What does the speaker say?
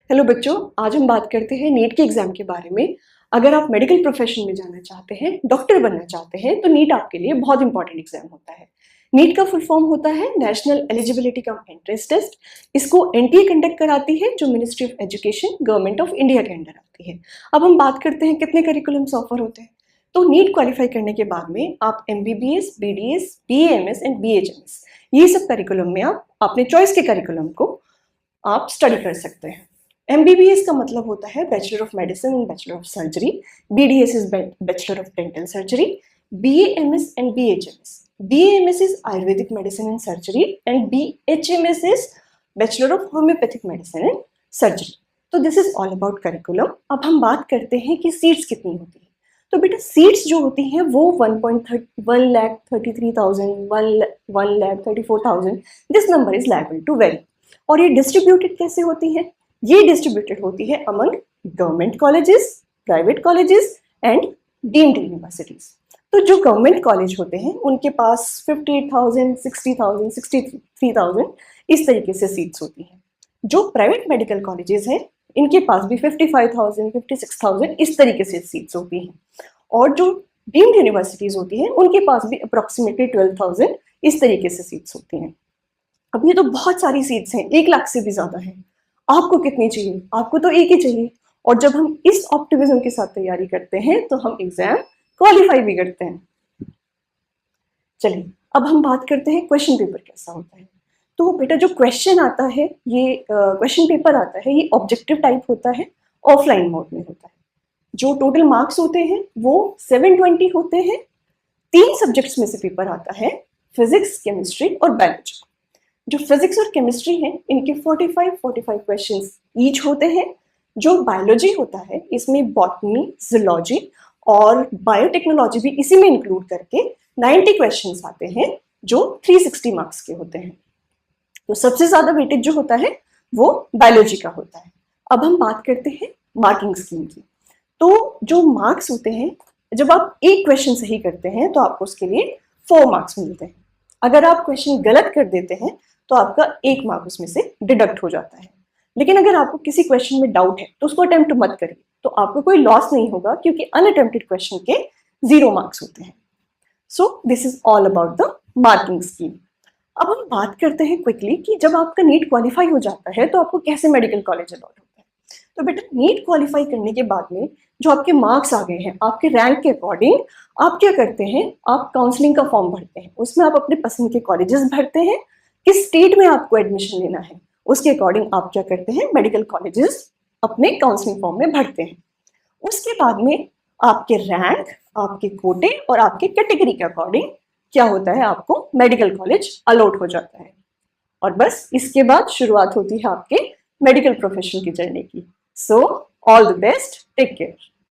Hello बच्चों, आज हम बात करते हैं नीट के एग्जाम के बारे में। अगर आप मेडिकल प्रोफेशन में जाना चाहते हैं, डॉक्टर बनना चाहते हैं, तो नीट आपके लिए बहुत इंपॉर्टेंट एग्जाम होता है। नीट का फुल फॉर्म होता है National Eligibility cum Entrance Test. इसको एनटीए कंडक्ट कराती है, जो Ministry of Education Government of India के अंडर आती है। अब हम बात करते हैं कितने करिकुलम्स ऑफर होते हैं। तो नीट क्वालिफाई करने के बाद में आप MBBS, BDS, BAMS and BHMS, ये सब करिकुलम में आप अपने चॉइस के करिकुलम को आप स्टडी कर सकते हैं। MBBS का मतलब होता है bachelor of medicine and bachelor of surgery. BDS is bachelor of dental surgery. BAMS and BHMS, BAMS is Ayurvedic medicine and surgery and BHMS is bachelor of homeopathic medicine and surgery. तो this is all about curriculum. अब हम बात करते हैं कि seats कितनी होती है। तो बेटा सीट्स जो होती हैं वो 1,33,000, 1,34,000, this number is liable to vary. और ये डिस्ट्रीब्यूटेड कैसे होती है? ये डिस्ट्रीब्यूटेड होती है among government colleges, private colleges and deemed universities. तो जो गवर्नमेंट कॉलेज होते हैं उनके पास 58,000, 60,000, 63,000 इस तरीके से सीट्स होती हैं। जो प्राइवेट मेडिकल कॉलेजेस हैं इनके पास भी 55,000, 56,000 इस तरीके से सीट्स होती हैं। और जो डीम्ड यूनिवर्सिटीज होती हैं उनके पास भी अप्रोक्सीमेटली 12,000 इस तरीके से सीट्स होती हैं। अब ये तो बहुत सारी सीट्स हैं, 1 लाख से भी ज्यादा है। आपको कितनी चाहिए? आपको तो एक ही चाहिए। और जब हम इस ऑप्टिमिज्म के साथ तैयारी करते हैं तो हम एग्जाम क्वालिफाई भी करते हैं। चलिए अब हम बात करते हैं क्वेश्चन पेपर कैसा होता है। तो बेटा जो क्वेश्चन आता है, ये क्वेश्चन पेपर आता है, ये ऑब्जेक्टिव टाइप होता है, ऑफलाइन मोड में होता है। जो टोटल मार्क्स होते हैं वो 720 होते हैं। 3 सब्जेक्ट्स में से पेपर आता है, फिजिक्स, केमिस्ट्री और बायोलॉजी। जो फिजिक्स और केमिस्ट्री हैं इनके 45 क्वेश्चंस ईच होते हैं। जो बायोलॉजी होता है इसमें बॉटनी, जूलॉजी और बायोटेक्नोलॉजी भी इसी में इंक्लूड करके 90 क्वेश्चंस आते हैं जो 360 मार्क्स के होते हैं। तो सबसे ज्यादा वेटेज जो होता है वो बायोलॉजी का होता है। अब हम बात करते हैं मार्किंग स्कीम की। तो जो मार्क्स होते हैं, जब आप एक क्वेश्चन सही करते हैं तो आपको उसके लिए 4 मार्क्स मिलते हैं। अगर आप क्वेश्चन गलत कर देते हैं तो आपका 1 मार्क उसमें से डिडक्ट हो जाता है। लेकिन अगर आपको किसी क्वेश्चन में डाउट है तो उसको अटेम्प्ट मत करिए, तो आपको कोई लॉस नहीं होगा, क्योंकि अनअटेम्प्टेड क्वेश्चन के 0 मार्क्स होते हैं। So this is all about the marking scheme. अब हम बात करते हैं क्विकली कि जब आपका नीट क्वालिफाई हो जाता है तो आपको कैसे मेडिकल कॉलेज अलॉट होता है। तो बेटा नीट क्वालिफाई करने के बाद में जो आपके मार्क्स आ गए हैं, आपके रैंक के अकॉर्डिंग आप क्या करते हैं, आप काउंसलिंग का फॉर्म भरते हैं। उसमें आप अपने पसंद के कॉलेजेस भरते हैं, किस स्टेट में आपको एडमिशन लेना है उसके अकॉर्डिंग आप क्या करते हैं, मेडिकल कॉलेजेस अपने काउंसलिंग फॉर्म में भरते हैं। उसके बाद में आपके रैंक, आपके कोटे और आपके कैटेगरी के अकॉर्डिंग क्या होता है, आपको मेडिकल कॉलेज अलॉट हो जाता है। और बस इसके बाद शुरुआत होती है आपके मेडिकल प्रोफेशन की जर्नी की। So all the best, take care.